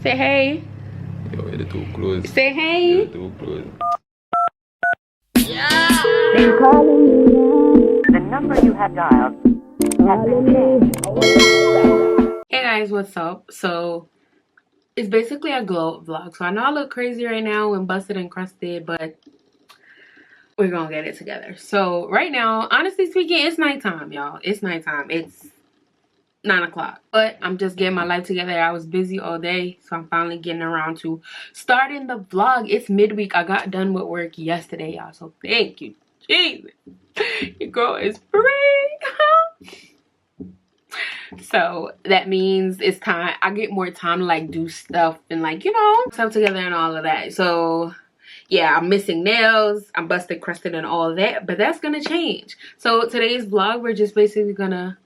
Say hey. Yo, you're too close. Say hey. You're too close. Yeah. Been calling you. The number you have dialed has been changed. Hey guys, what's up? So it's basically a glow up vlog. So I know I look crazy right now and busted and crusted, but we're gonna get it together. So right now, honestly speaking, it's nighttime, y'all. It's nighttime. It's 9 o'clock, but I'm just getting my life together. I was busy all day, so I'm finally getting around to starting the vlog. It's midweek. I got done with work yesterday, y'all, so thank you, Jesus. Your girl is free. So that means it's time. I get more time to like do stuff and like, you know, stuff together and all of that. So yeah, I'm missing nails, I'm busted, crusted, and all of that, but that's gonna change. So today's vlog, we're just basically gonna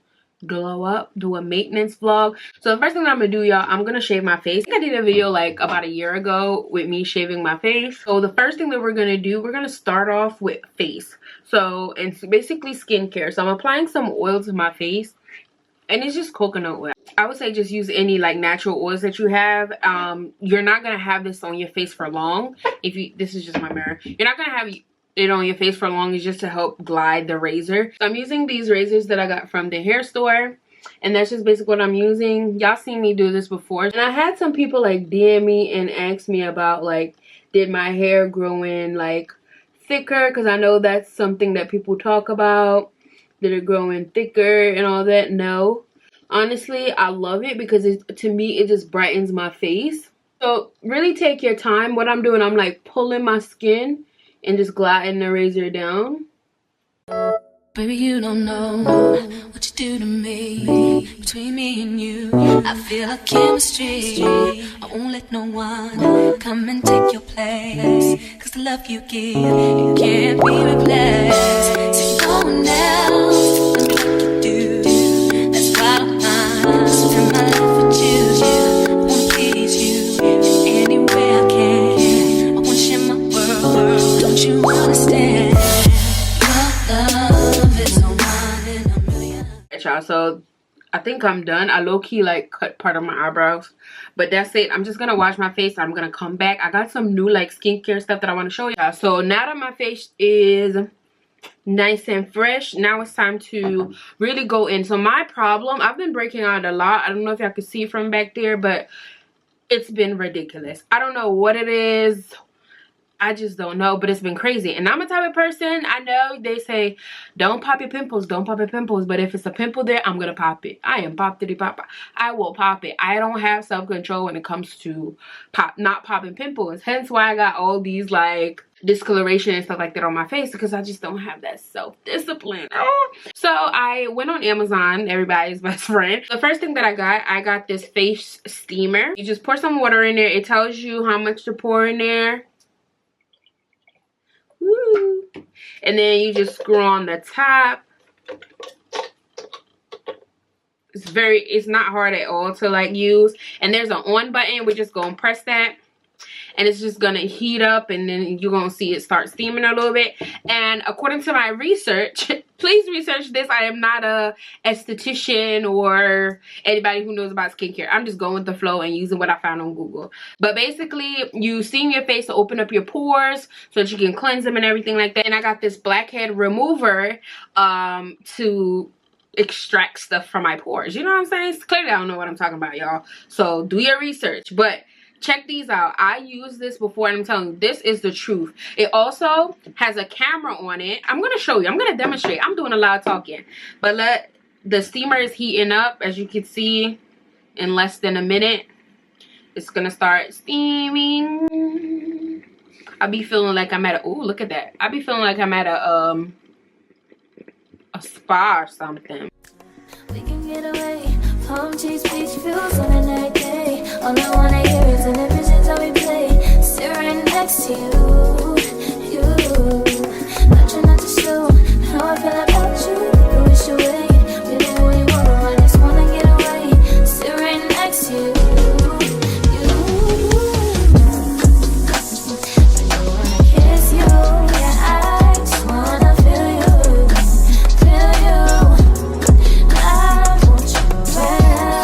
glow up, do a maintenance vlog. So the first thing I'm gonna do, y'all, I'm gonna shave my face. I did a video like about a year ago with me shaving my face. So the first thing that we're gonna do, we're gonna start off with face. So it's basically skincare. So I'm applying some oil to my face, and it's just coconut oil. I would say just use any like natural oils that you have. You're not gonna have this on your face for long. If you, this is just my mirror. You're not gonna have it on your face for long. It's just to help glide the razor. So I'm using these razors that I got from the hair store, and that's just basically what I'm using. Y'all seen me do this before, and I had some people like DM me and ask me about like, did my hair grow in like thicker, because I know that's something that people talk about. Did it grow in thicker and all that? No, honestly, I love it because to me it just brightens my face. So really take your time. What I'm doing, I'm like pulling my skin and just gliding the razor down. Baby, you don't know what you do to me. Between me and you, I feel a chemistry. I won't let no one come and take your place, 'cause the love you give, it can't be replaced. So no one else can do like you do. That's why I spend my life with you. I wanna please you in any way I can. I wanna share my world. Don't you understand? Your love is a one in a million. Y'all, so I think I'm done. I low-key like cut part of my eyebrows, but that's it. I'm just gonna wash my face. I'm gonna come back. I got some new like skincare stuff that I want to show y'all. So now that my face is nice and fresh, now it's time to really go in. So my problem, I've been breaking out a lot. I don't know if y'all can see from back there, but it's been ridiculous. I don't know what it is. I just don't know, but it's been crazy. And I'm a type of person, I know they say don't pop your pimples, don't pop your pimples, but if it's a pimple there, I'm gonna pop it. I am pop. I will pop it. I don't have self-control when it comes to not popping pimples. Hence why I got all these like discoloration and stuff like that on my face, because I just don't have that self-discipline. So I went on Amazon, everybody's best friend. The first thing that I got this face steamer. You just pour some water in there. It tells you how much to pour in there. Woo. And then you just screw on the top. It's not hard at all to like use. And there's an on button. We're just gonna press that, and it's just gonna heat up, and then you're gonna see it start steaming a little bit. And according to my research, please research this. I am not a esthetician or anybody who knows about skincare. I'm just going with the flow and using what I found on Google. But basically, you steam your face to open up your pores so that you can cleanse them and everything like that. And I got this blackhead remover to extract stuff from my pores. You know what I'm saying? Clearly, I don't know what I'm talking about, y'all. So do your research. But check these out. I used this before, and I'm telling you, this is the truth. It also has a camera on it. I'm going to show you. I'm going to demonstrate. I'm doing a lot of talking. But the steamer is heating up, as you can see, in less than a minute. It's going to start steaming. I'll be feeling like I'm at a, ooh, look at that. I'll be feeling like I'm at a spa or something. We can get away. Palm trees, beach views on a night day. All I wanna hear is an visions how we play. Sit right next to you. Not trying not to show how I feel about you. I wish you away. Really when you wanna, I just wanna get away. Sit right next to you. I don't wanna kiss you. Yeah, I just wanna feel you. Feel you. I want you around.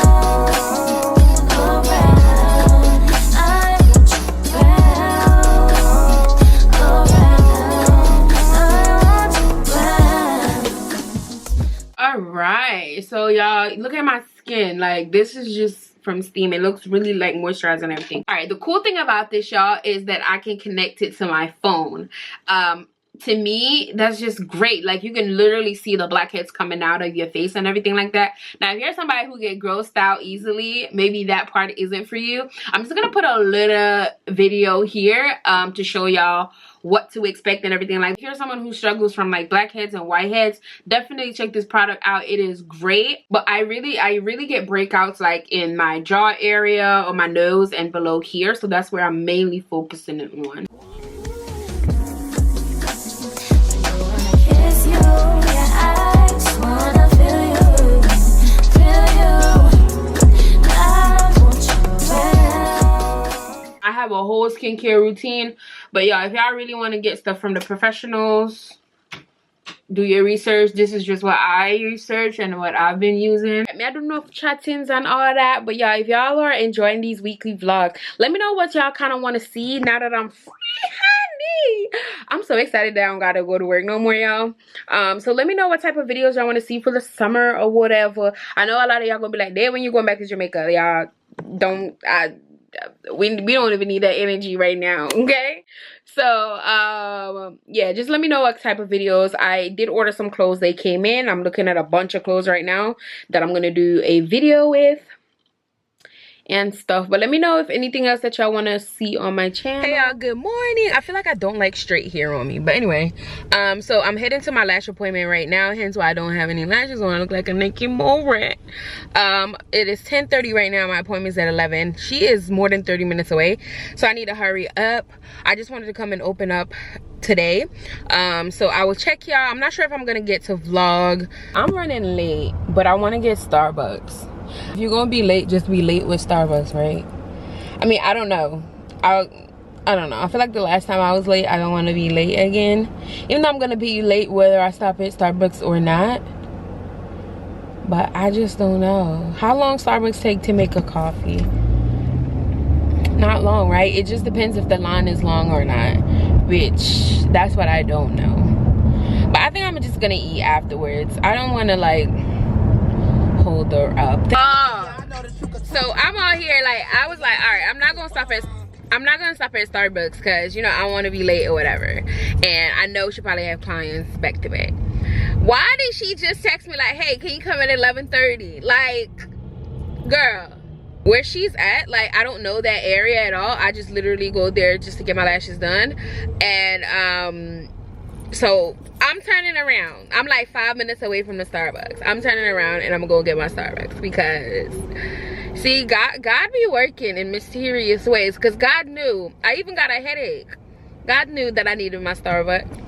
y'all, look at my skin. Like, this is just from steam. It looks really like moisturized and everything. All right, the cool thing about this, y'all, is that I can connect it to my phone. To me, that's just great. Like, you can literally see the blackheads coming out of your face and everything like that. Now, if you're somebody who get grossed out easily, maybe that part isn't for you. I'm just gonna put a little video here to show y'all what to expect and everything. Like, if you're someone who struggles from like blackheads and whiteheads, definitely check this product out. It is great. But I really get breakouts like in my jaw area or my nose and below here, so that's where I'm mainly focusing it on. I have a whole skincare routine, but y'all, if y'all really want to get stuff from the professionals, do your research. This is just what I research and what I've been using. I don't know if chattings and all that, but y'all, if y'all are enjoying these weekly vlogs, let me know what y'all kind of want to see now that I'm free, honey. I'm so excited that I don't gotta go to work no more, y'all. So let me know what type of videos y'all want to see for the summer or whatever. I know a lot of y'all gonna be like, "Dad, when you going back to Jamaica?" Y'all don't. We don't even need that energy right now, okay? So yeah, just let me know what type of videos. I did order some clothes. They came in. I'm looking at a bunch of clothes right now that I'm gonna do a video with and stuff. But let me know if anything else that y'all want to see on my channel. Hey y'all, good morning. I feel like I don't like straight hair on me, but anyway, so I'm heading to my lash appointment right now, hence why I don't have any lashes on. I look like a naked mole rat. It is 10:30 right now. My appointment's at 11. She is more than 30 minutes away, so I need to hurry up. I just wanted to come and open up today, so I will check y'all. I'm not sure if I'm gonna get to vlog. I'm running late, but I want to get Starbucks. If you're gonna be late, just be late with Starbucks, right? I mean, I don't know. I don't know. I feel like the last time I was late, I don't want to be late again. Even though I'm gonna be late whether I stop at Starbucks or not. But I just don't know. How long Starbucks take to make a coffee? Not long, right? It just depends if the line is long or not. Which, that's what I don't know. But I think I'm just gonna eat afterwards. I don't want to like hold her up. So I'm out here like, I was like, all right, I'm not gonna stop at Starbucks because, you know, I want to be late or whatever, and I know she probably have clients back to back. Why did she just text me like, hey, can you come at 11:30? Like, girl, where she's at, like, I don't know that area at all. I just literally go there just to get my lashes done. And so I'm turning around. I'm like 5 minutes away from the Starbucks. I'm turning around and I'm gonna go get my Starbucks because, see, God be working in mysterious ways, because God knew. I even got a headache. God knew that I needed my Starbucks.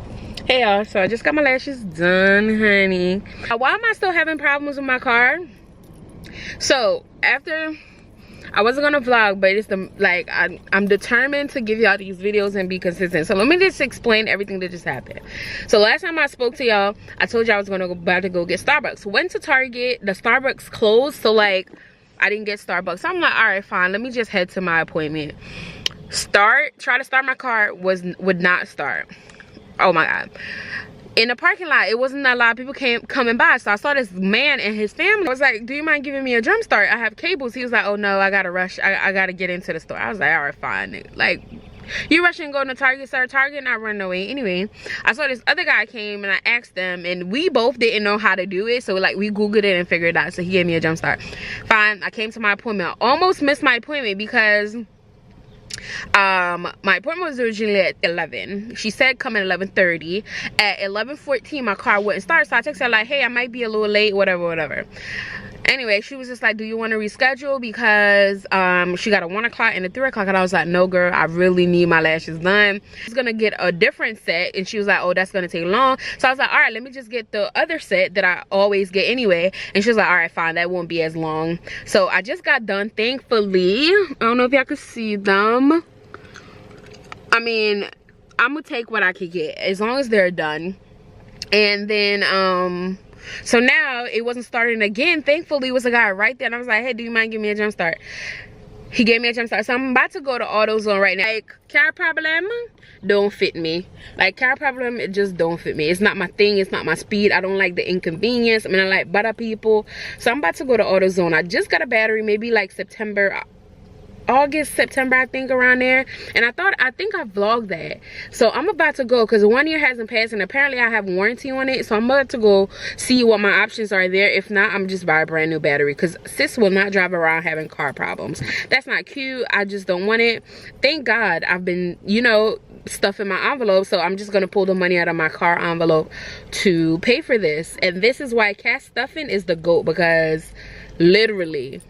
Hey y'all, so I just got my lashes done, honey. Why am I still having problems with my car? So after, I wasn't gonna vlog, but it's the, like, I'm determined to give y'all these videos and be consistent. So let me just explain everything that just happened. So last time I spoke to y'all, I told y'all I was about to go get Starbucks. Went to Target, the Starbucks closed, so like I didn't get Starbucks. So I'm like, all right, fine, let me just head to my appointment. Try to start my car, would not start. Oh my God. In the parking lot, it wasn't a lot of people coming by. So I saw this man and his family. I was like, do you mind giving me a jump start? I have cables. He was like, oh no, I gotta rush. I gotta get into the store. I was like, all right, fine. Like, you rushing going to Target, sir? Target not running away. Anyway, I saw this other guy came and I asked them, and we both didn't know how to do it. So like, we Googled it and figured it out. So he gave me a jump start. Fine, I came to my appointment. I almost missed my appointment because my appointment was originally at 11. She said come at 11:30. At 11:14 my car wouldn't start, so I texted her like, hey, I might be a little late, whatever. Anyway, she was just like, do you want to reschedule, because she got a 1 o'clock and a 3 o'clock, and I was like, no girl, I really need my lashes done. She's gonna get a different set, and she was like, oh, that's gonna take long. So I was like, all right, let me just get the other set that I always get anyway. And she was like, all right, fine, that won't be as long. So I just got done, thankfully. I don't know if y'all could see them. I mean, I'm gonna take what I could get as long as they're done. And then so now it wasn't starting again. Thankfully it was a guy right there, and I was like, hey, do you mind giving me a jump start? He gave me a jump start. So I'm about to go to AutoZone right now. Like, car problem don't fit me. Like, car problem, it just don't fit me. It's not my thing. It's not my speed. I don't like the inconvenience. I mean, I like butter people. So I'm about to go to AutoZone. I just got a battery, maybe like August, September, I think, around there. And I think I vlogged that. So I'm about to go because 1 year hasn't passed and apparently I have warranty on it. So I'm about to go see what my options are there. If not, I'm just buy a brand new battery because sis will not drive around having car problems. That's not cute. I just don't want it. Thank God I've been, you know, stuffing my envelope. So I'm just going to pull the money out of my car envelope to pay for this. And this is why cash stuffing is the GOAT, because literally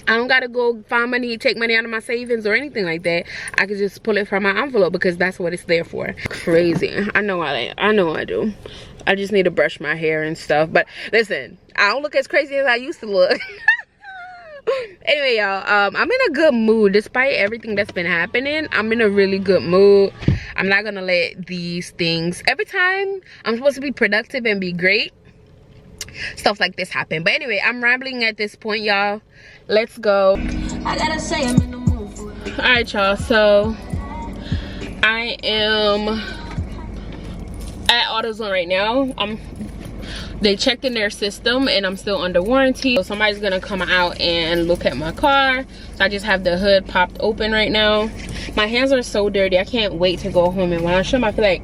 I don't gotta go find money, take money out of my savings or anything like that. I could just pull it from my envelope because that's what it's there for. Crazy. I know I do. I just need to brush my hair and stuff. But listen, I don't look as crazy as I used to look. Anyway, y'all, I'm in a good mood despite everything that's been happening. I'm in a really good mood. I'm not gonna let these things, every time I'm supposed to be productive and be great, stuff like this happen. But anyway, I'm rambling at this point, y'all. Let's go. I gotta say I'm in the mood for it. All right, y'all, so I am at AutoZone right now. They checked in their system and I'm still under warranty, so somebody's gonna come out and look at my car. So I just have the hood popped open right now. My hands are so dirty. I can't wait to go home and wash them. I feel like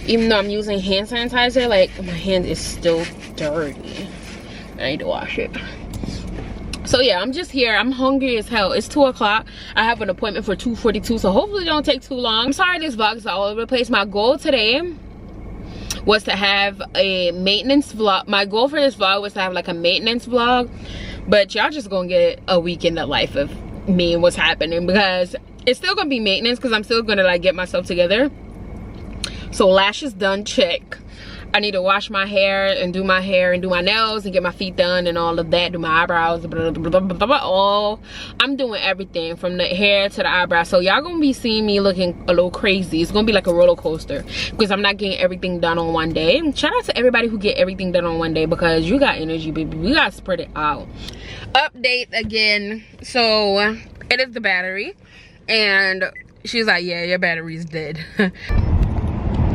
even though I'm using hand sanitizer, like my hand is still dirty. I need to wash it. So yeah, I'm just here. I'm hungry as hell. It's 2 o'clock. I have an appointment for 2:42, so hopefully it don't take too long. I'm sorry this vlog is all over the place. My goal today was to have a maintenance vlog. My goal for this vlog was to have like a maintenance vlog, but y'all just gonna get a week in the life of me and what's happening, because it's still gonna be maintenance because I'm still gonna like get myself together. So lash is done, check. I need to wash my hair and do my nails and get my feet done and all of that, do my eyebrows, blah, blah, blah, blah, blah, all. I'm doing everything from the hair to the eyebrows. So y'all gonna be seeing me looking a little crazy. It's gonna be like a roller coaster because I'm not getting everything done on one day. Shout out to everybody who get everything done on one day, because you got energy, baby. We gotta spread it out. Update again. So it is the battery, and she's like, yeah, your battery's dead.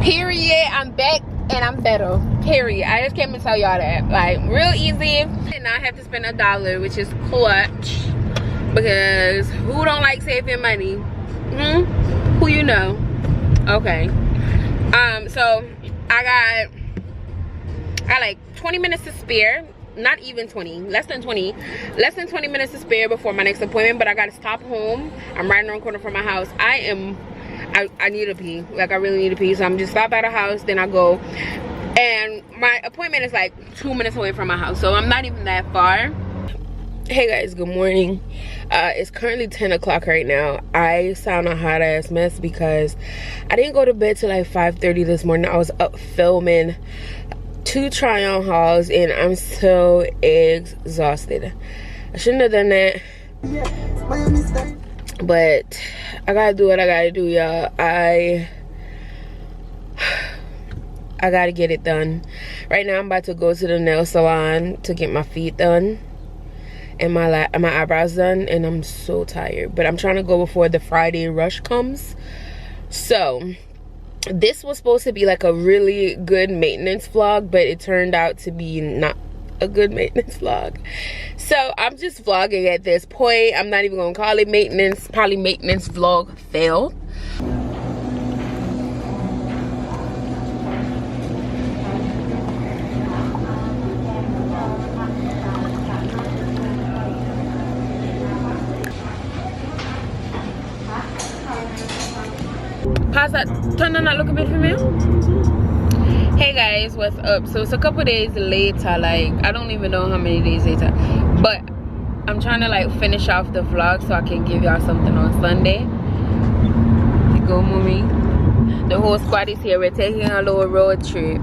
Period. I'm back and I'm better. Period. I just came to tell y'all that. Like, real easy. And I have to spend $1, which is clutch. Because who don't like saving money? Who you know? Okay. So I got like 20 minutes to spare. Not even 20, less than 20 minutes to spare before my next appointment, but I gotta stop home. I'm right around the corner from my house. I need to pee. Like, I really need to pee. So I'm just stop at a house, then I go. And my appointment is like 2 minutes away from my house, so I'm not even that far. Hey guys, good morning. It's currently 10 o'clock right now. I sound a hot ass mess because I didn't go to bed till like 5:30 this morning. I was up filming 2 try-on hauls and I'm so exhausted. I shouldn't have done that. But I gotta do what I gotta do, y'all. I gotta get it done. Right now I'm about to go to the nail salon to get my feet done and my eyebrows done, and I'm so tired. But I'm trying to go before the Friday rush comes. So this was supposed to be like a really good maintenance vlog, but it turned out to be not a good maintenance vlog. So I'm just vlogging at this point. I'm not even gonna call it maintenance. Probably maintenance vlog failed. Pause that. Turn on that look a bit for me. Hey guys, what's up? So it's a couple days later. Like, I don't even know how many days later, but I'm trying to like finish off the vlog so I can give y'all something on Sunday. Go mommy. The whole squad is here. We're taking a little road trip.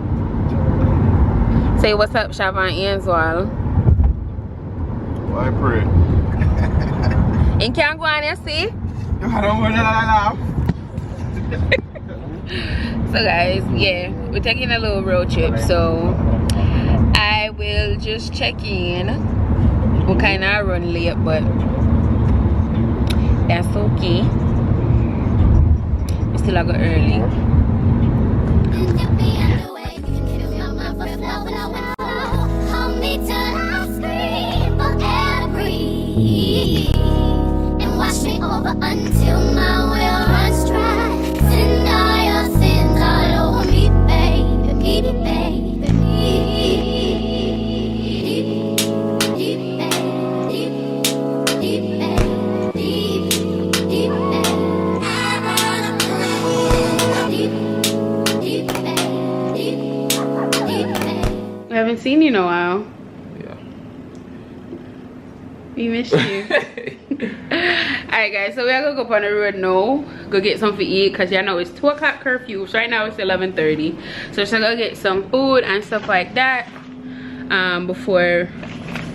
Say what's up, Shavan Answell. Why pray? And can't go on and see. I don't want to. So guys, yeah, we're taking a little road trip, so I will just check in. We're kind of running late, but That's okay. We still go early. And wash me over until my will runs dry. Send all your sins all over me, baby, baby, We haven't seen you in a while. We missed you. Alright guys, so we are gonna go up on the road now, go get something to eat, because y'all know it's 2 o'clock curfew, so right now it's 11:30. So just gonna get some food and stuff like that before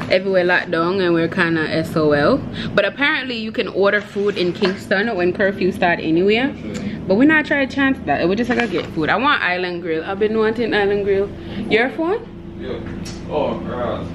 everywhere locked down and we're kind of SOL. But apparently you can order food in Kingston when curfew start anywhere, but we're not trying to chance that. We're just gonna get food. I want Island Grill. I've been wanting Island Grill. Your phone? Yeah. Oh, right.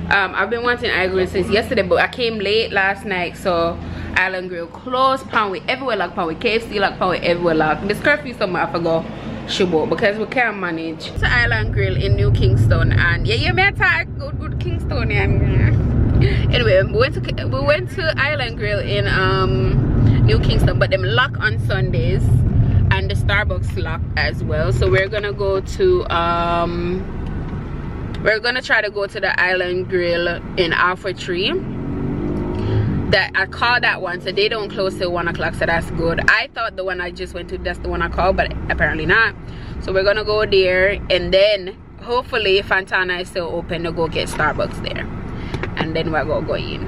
I've been wanting Island Grill since yesterday, but I came late last night, so Island Grill closed. Pound with everywhere locked, pound with KFC locked, pound with everywhere locked. This curfew somewhere I forgot Shubo because we can't manage. It's an Island Grill in New Kingston, and yeah, you may attack good Kingstonian. Anyway, we went to Island Grill in New Kingston, but them lock on Sundays, and the Starbucks lock as well. So we're gonna go to we're gonna try to go to the Island Grill in Alpha Tree. That I called that one, so they don't close till 1 o'clock, so that's good. I thought the one I just went to, that's the one I called, but apparently not. So we're gonna go there, and then hopefully Fontana is still open to go get Starbucks there, and then we're gonna go in.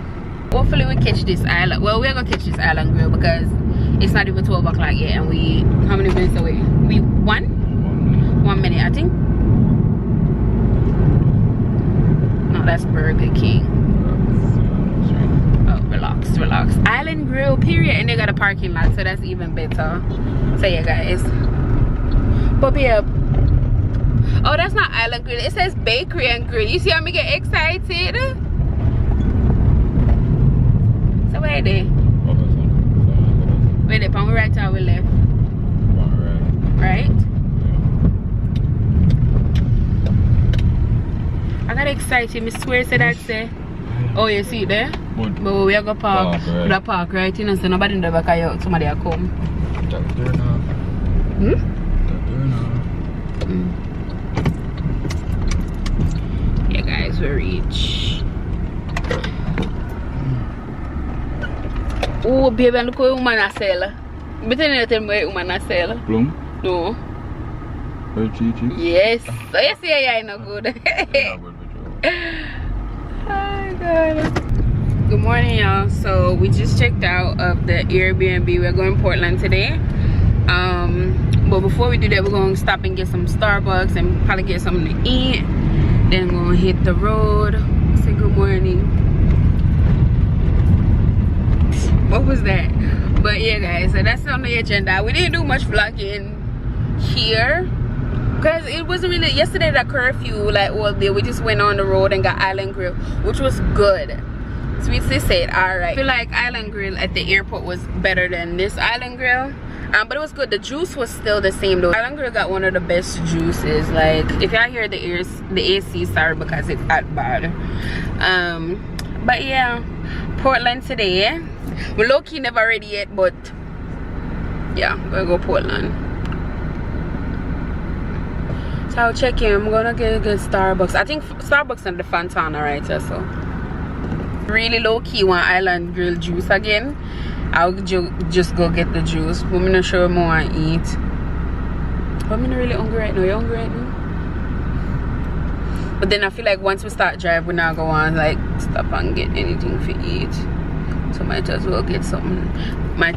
Hopefully we catch this island. Well, we're gonna catch this Island Grill because it's not even 12 o'clock yet, and we, how many minutes away? We 1 minute, I think. No, that's Burger King. Oh, relax. Island Grill, period, and they got a parking lot, so that's even better. So yeah, guys. But yeah. Oh, that's not Island Grill. It says Bakery and Grill. You see how me get excited? So where are they? Where they? From right or we left? Right? I got excited. I swear to that say. Oh, you see it there? But we are going to park. The park, right? You know, so nobody in the back of you. Somebody will come. Yeah, guys, we reach. Oh, baby, look what woman I sell. But you tell me what woman I sell. Plum? No. Very cheap. Yes. So you see, I know good. Oh god. Good morning, y'all. So we just checked out of the Airbnb. We're going to Portland today. But before we do that, we're going to stop and get some Starbucks and probably get something to eat. Then we're going to hit the road. Say good morning. What was that? But yeah, guys, so that's on the agenda. We didn't do much vlogging here because it wasn't really yesterday, that curfew like all day. We just went on the road and got Island Grill, which was good. Sweetie said alright. I feel like Island Grill at the airport was better than this Island Grill, but it was good. The juice was still the same though. Island Grill got one of the best juices. Like if y'all hear the AC, sorry because it's that bad. But yeah, Portland today. We low-key never ready yet, but yeah, we'll go Portland. So I'll check in. I'm gonna get Starbucks. I think Starbucks and the Fontana right there, so really low-key want Island Grill juice again. I'll just go get the juice. But I'm not sure I want to eat. But I'm not really hungry right now. You hungry right now? But then I feel like once we start drive, we're not going to like stop and get anything to eat. So might as well get something. Now.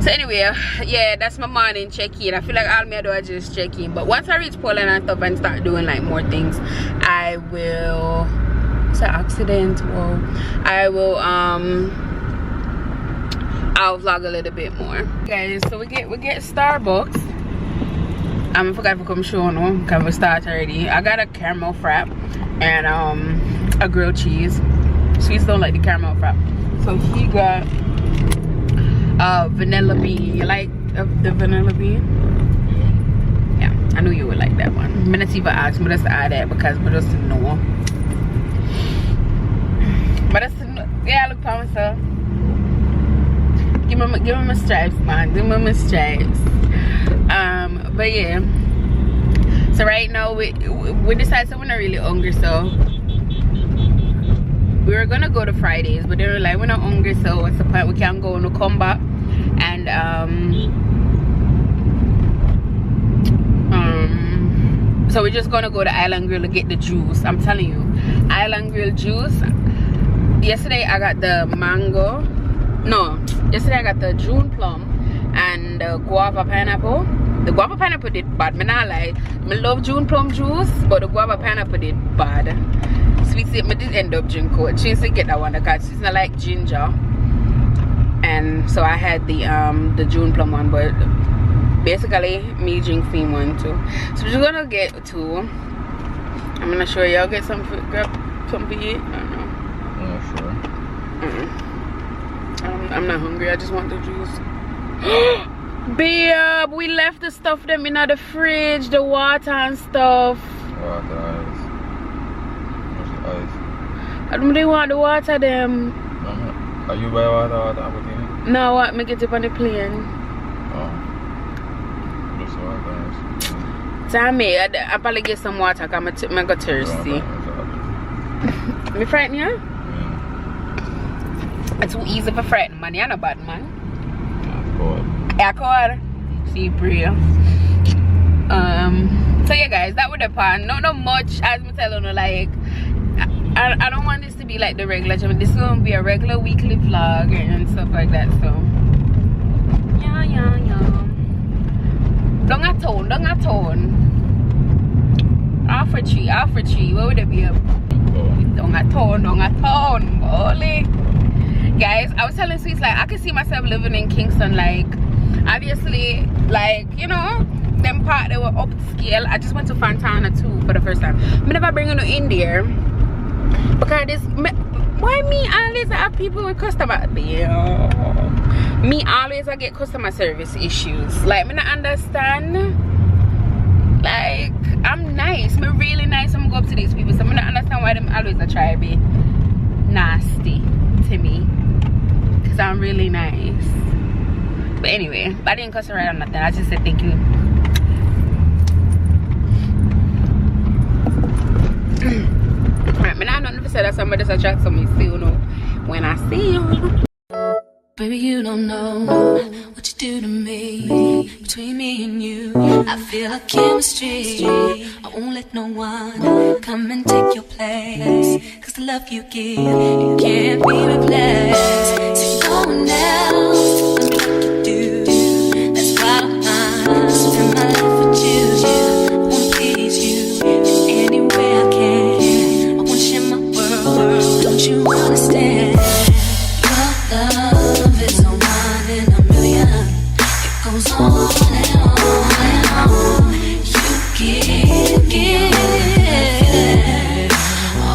So anyway, yeah, that's my morning check-in. I feel like all me do is just check in. But once I reach Portland and stuff and start doing like more things, I will. It's an accident. Whoa. I'll vlog a little bit more, guys. So we get Starbucks. I forgot to come show no because we start already. I got a caramel frap and a grilled cheese. Sweets don't like the caramel frap. So he got vanilla bean. You like the vanilla bean? Yeah, I knew you would like that one. I'm gonna see if I ask me just to add that because we just know. But that's yeah, look promising. Give me my stripes, man. Give me my stripes. But yeah. So right now we decided so we're not really hungry, so we were gonna go to Fridays, but they were like, we're not hungry, so what's the point? We can't go and come back. And so we're just gonna go to Island Grill to get the juice. I'm telling you, Island Grill juice. Yesterday I got the mango. No, yesterday I got the June plum and the guava pineapple. The guava pineapple did bad. Me not lie. Me love June plum juice, but the guava pineapple did bad. Sweet sip, me did end up drink cold. She didn't get that one because it's not like ginger. And so I had the June plum one, but basically me drink theme one too. So we're gonna get two. I'm gonna show y'all get some grab something to eat. I don't know. I'm not sure. I'm not hungry. I just want the juice. Babe, we left the stuff them in the fridge, the water and stuff. Water, ice. What's the ice? I don't really want the water them. Are you buy water put in it? No, what? Me get it on the plane. Oh. Just water, ice. Tell me, I probably get some water because I got thirsty. Me frighten you? Yeah. It's too easy for frighten man. You're not bad man. Yeah, cold. Yeah, cold. See, pray. So yeah guys, that would the pan. Not much as me telling you, like I don't want this to be like the regular. This is gonna be a regular weekly vlog and stuff like that. So yeah. Don't a tone. Half a tree. What would it be? Don't a tone. Holy. Guys, I was telling Sweets like I can see myself living in Kingston. Like obviously, like you know, them part they were upscale. I just went to Fontana too for the first time. I never bring you to India because this. Why me always have people with customer? Me always I get customer service issues. Like me not understand. Like I'm nice. Me really nice. I'm gonna go up to these people. So I don't understand why them always a try to be nasty to me. Cause I'm really nice. But anyway, I didn't cuss her out or nothing. I just said thank you. Alright, man, I don't know if I said that somebody just attract me. See you know when I see you. Baby, you don't know what you do to me. Between me and you, I feel a chemistry. I won't let no one come and take your place. Cause the love you give, it can't be replaced. So no one else love me like you do. That's why I spend my life with you. I wanna please you any way I can. I wanna share my world, don't you understand? Your love is a one in a million. It goes on and on and on. You give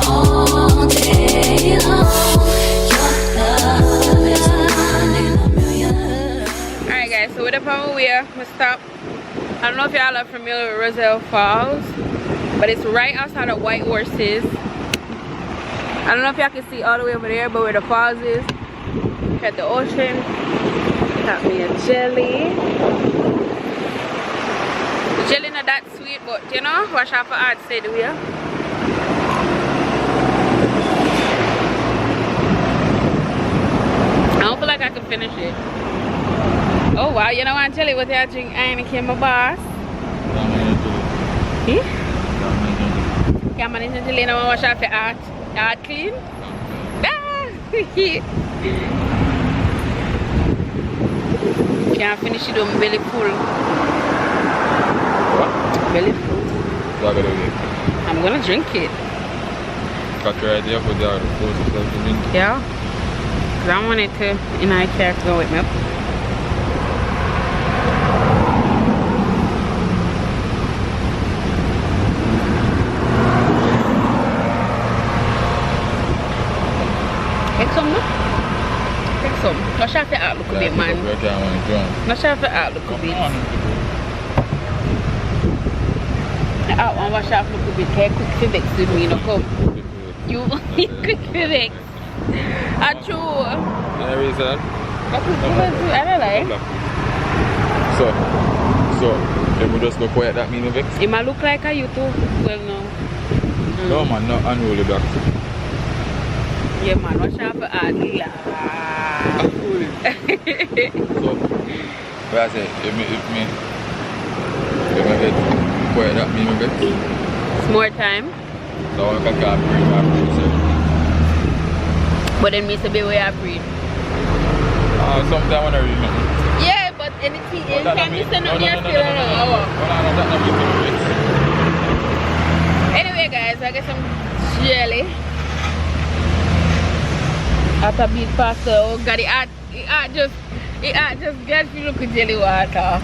all day long. Your love is a one in a million. Alright guys, so we're up on our way. We stop. I don't know if y'all are familiar with Roselle Falls, but it's right outside of White Horses. I don't know if y'all can see all the way over there, but where the falls is. At the ocean. Got me a jelly. The jelly not that sweet, but you know, wash off for hard say the way. I don't feel like I can finish it. Oh wow, you know what jelly what you drink? I ain't came my boss. Yeah? Yeah, man, it's jelly. Now wash off your heart. Your heart clean? Can't finish it on belly full. What? Belly full. What are you gonna do? I'm gonna drink it. Got your idea for the force yourself to drink? Yeah. Cause I want it to, and I can't go with milk. check some. Not sure if the art look a bit, man. Not sure if the art look a bit. The art one wash off look a bit. Hey, quick to vex with me, no come. You quick to vex. True. Yeah, is that? I don't like. So, if we just go quiet, that mean vex? It might look like a you too. Well, no. No, man, not unruly black. Yeah, man, watch out for ugly. So, what I say, if me get quiet, that mean vex? It's more time. So I can breathe my breathe. But then me say be where I breathe. Sometimes when I read nothing. Yeah, but anything, anytime you say nothing, you're still around. Anyway, guys, I get some jelly. After a bit faster, oh god, it just gets you look at jelly water.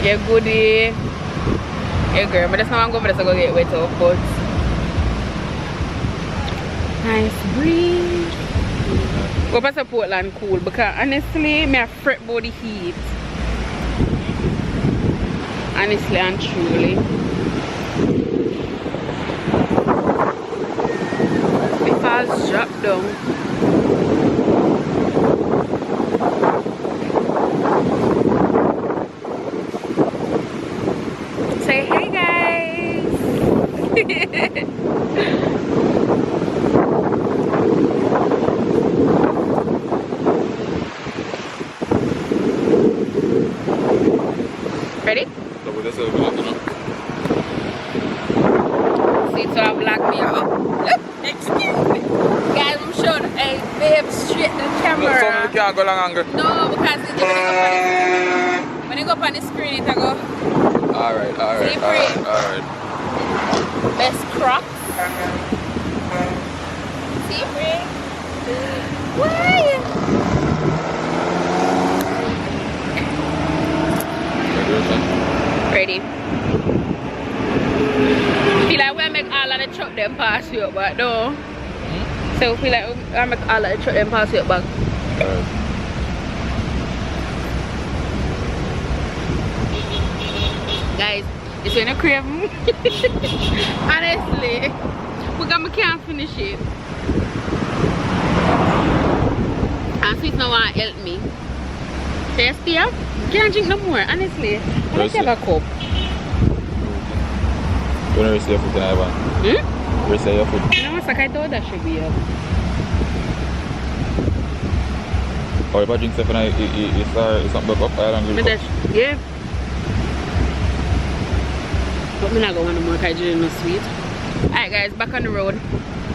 Yeah, goodie. Yeah, girl, but that's not I'm going to go get wet off, but nice breeze. Go past Portland cool because honestly, me a fret about the heat. Honestly and truly. The falls drop down. Say hey guys. Ready? See, so I black me out. Excuse me. Guys, I'm showing hey babe straight to the camera. So you can't go long anger? No, because when you go up on the screen, it go. Alright. Best crocs. See, Brig? Why? Ready? Feel like we make all of the truck them pass you up, but no. So feel like I make all of the truck them pass you up back. Guys, it's when I crave. Honestly, because I can't finish it. And sweet no want to help me. Thirsty, yeah? Can't drink no more, honestly. Let's have a cup. You don't receive your food tonight, man? Hmm? Receive your food. No, it's like I thought that should be up. Or if I drink stuff and it's not back up, I don't give a fuck. Yeah. But I'm not going no more because I drink no sweet. Alright guys, back on the road.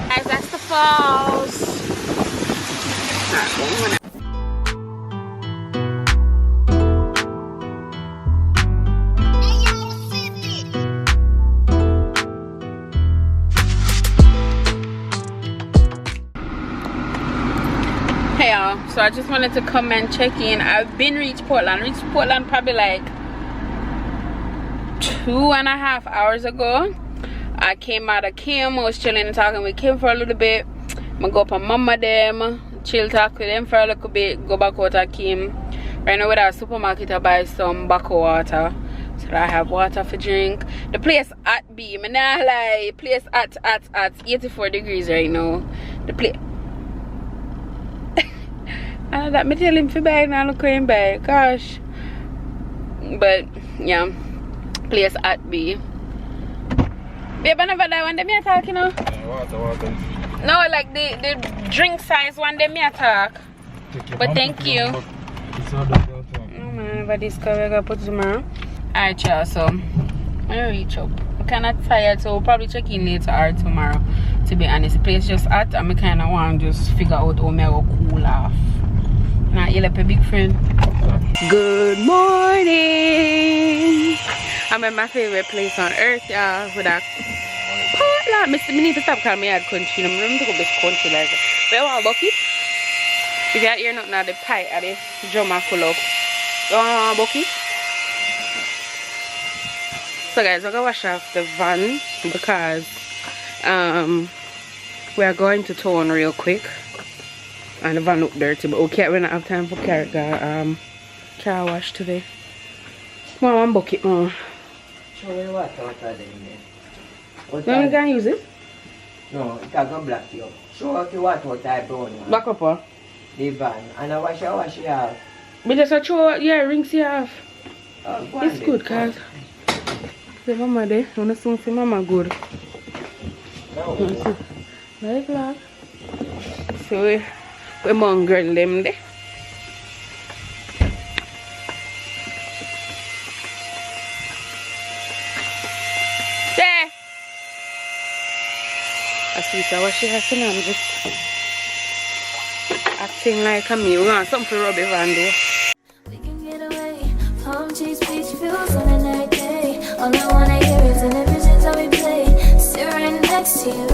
Guys, that's the falls. Alright, going on. Hey y'all, so I just wanted to come and check in. I've been reached Portland probably like 2.5 hours ago. I came out of Kim, I was chilling and talking with Kim for a little bit. I'm gonna go up on mama them, chill talk with them for a little bit, go back out of Kim. Right now we're at the supermarket to buy some bottled water so that I have water for drink. The place at B, I'm not lie, place at 84 degrees right now. The place I know that me tell him to buy and I look him buy, gosh. But yeah, place at B. Babe, I never that one them me attack, you know? Water. No, like the drink size one them me attack. But thank you. Oh man, but this cover I gotta put tomorrow. Alright y'all, so I'm gonna reach up. I'm kinda tired, so we'll probably check in later or tomorrow. To be honest, the place just hot and I kinda want to just figure out how me go cool off. Now you're like a big friend. Good morning. I'm at my favorite place on earth, y'all. With a Portland. Me need to stop calling me out country. I'm going to go this country like that. But you want a bucket? If you hear nothing at the pie at the drum full up. You want a bucket? So guys, we're gonna wash off the van because We are going to town real quick. And the van look dirty, but we don't have time for car wash today. Come on, one bucket more. Show me the water in there. Then you can use it? No, it can go black you. Show us the water brown. Back up, huh? The van. And I wash it off. But just a throw, yeah, rinse it off. Go It's good, cause see mama there. I wanna soon see mama good. No. Very vlog. So we mongrel them there. There. I see so what she has to know. Just acting like a me. We want something to rub it on there. We can get away. Palm trees, beach views on a night day. All I wanna hear is in the visions that we play. Sit right next to you.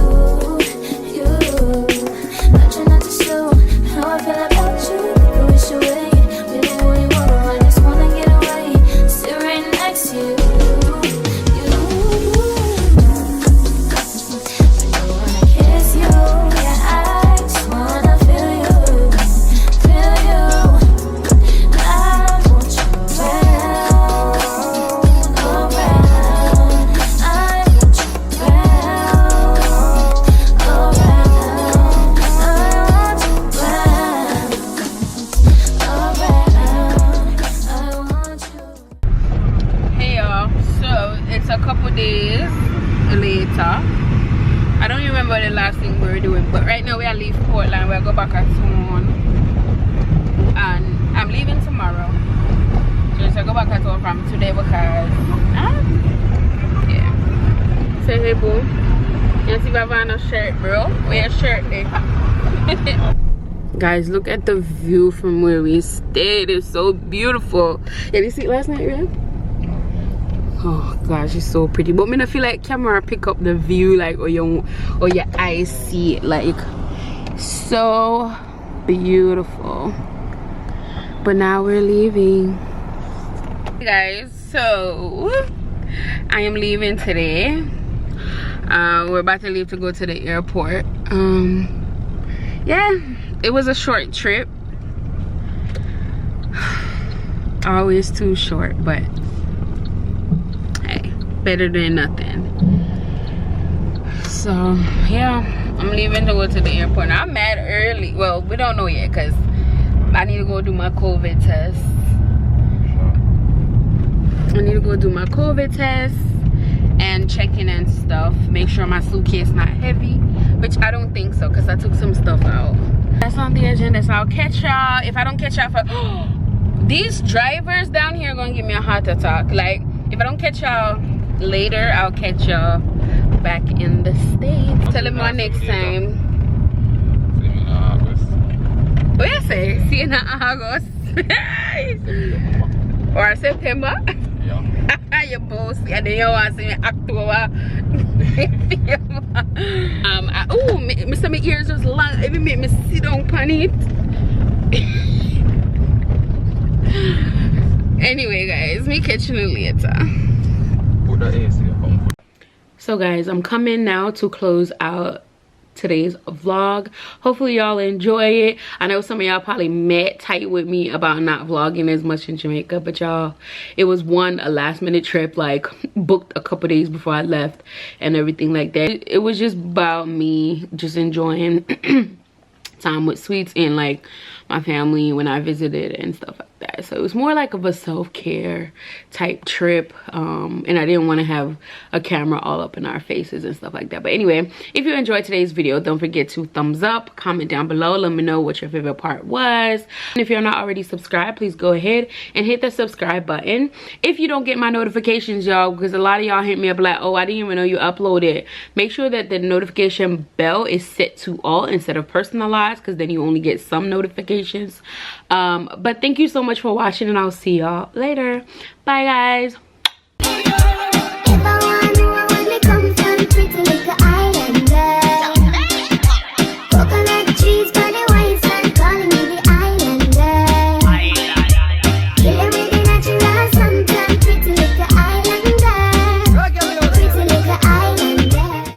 Not trying not to show how I feel about you. Think I wish away. We don't really want to. I just wanna get away. Sit right next to you. I don't wanna kiss you. Yeah, I just wanna feel you. Feel you. I want you around. I want you around. Hey y'all, so it's a couple days later. I don't remember the last thing we were doing, but right now we are leaving Portland. We'll go back at soon, and I'm leaving tomorrow. So I go back at home from today because yeah. Say hey boo. You see if I have a shirt, bro? Wear a shirt there. Guys, look at the view from where we stayed. It's so beautiful. Did you see it last night, really? Oh gosh, it's so pretty. But me I feel like camera pick up the view like or your eyes see it like so beautiful. But now we're leaving. Hey guys, so I am leaving today. We're about to leave to go to the airport. Yeah, it was a short trip. Always too short, but hey, better than nothing. So yeah, I'm leaving to go to the airport. Now, I'm mad early. Well, we don't know yet because I need to go do my COVID test. I need to go do my COVID test and check in and stuff. Make sure my suitcase not heavy, which I don't think so because I took some stuff out. That's on the agenda, so I'll catch y'all. If I don't catch y'all for these drivers down here are gonna give me a heart attack. Like if I don't catch y'all later, I'll catch y'all back in the States. Tell them next time. See me in August. What you say? See you in August. Or September? Yeah. You both and then you want to see me October. Oh, Mr. My ears just long. It make me sit down on it. Anyway, guys, me catching you later. Put the AC on. So, guys, I'm coming now to close out today's vlog. Hopefully y'all enjoy it. I know some of y'all probably mad tight with me about not vlogging as much in Jamaica, but y'all, it was a last minute trip, like booked a couple days before I left and everything like that. It was just about me just enjoying time with Sweets and like my family when I visited and stuff like that. So it was more like of a self-care type trip, and I didn't want to have a camera all up in our faces and stuff like that. But anyway, if you enjoyed today's video, don't forget to thumbs up, comment down below, let me know what your favorite part was. And if you're not already subscribed, please go ahead and hit the subscribe button. If you don't get my notifications, y'all, because a lot of y'all hit me up like, oh, I didn't even know you uploaded, make sure that the notification bell is set to all instead of personalized, because then you only get some notifications. But thank you so much for watching, and I'll see y'all later. Bye, guys.